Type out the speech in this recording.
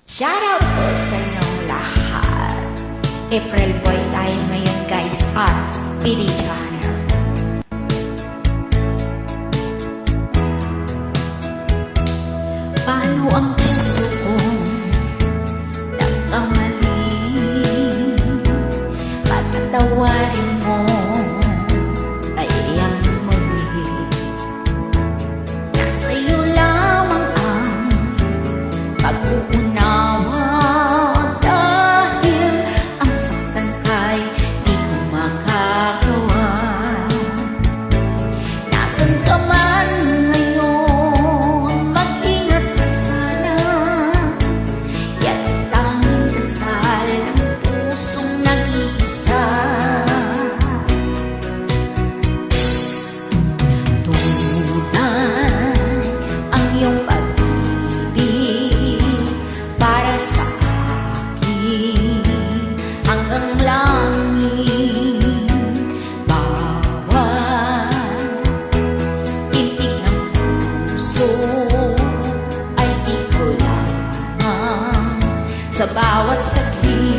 Shoutout po sa inyong lahat. April boy tayo ngayon guys at PD Channel. Paano ang puso kong nagkamali? Patatawarin mo ay ang muli. Nasa iyo lamang ang pag-uunawa, dahil ang saktan kay di ko makagawa. Nasaan ka man ngayon, mag-ingat ka sana. Yan ang tanging dasal ng pusong nag-iisa. Tunay ang iyong pag-ibig para sa akin hanggang langit. Bawat tintig ng puso ay di ko lamang, sa bawat saglit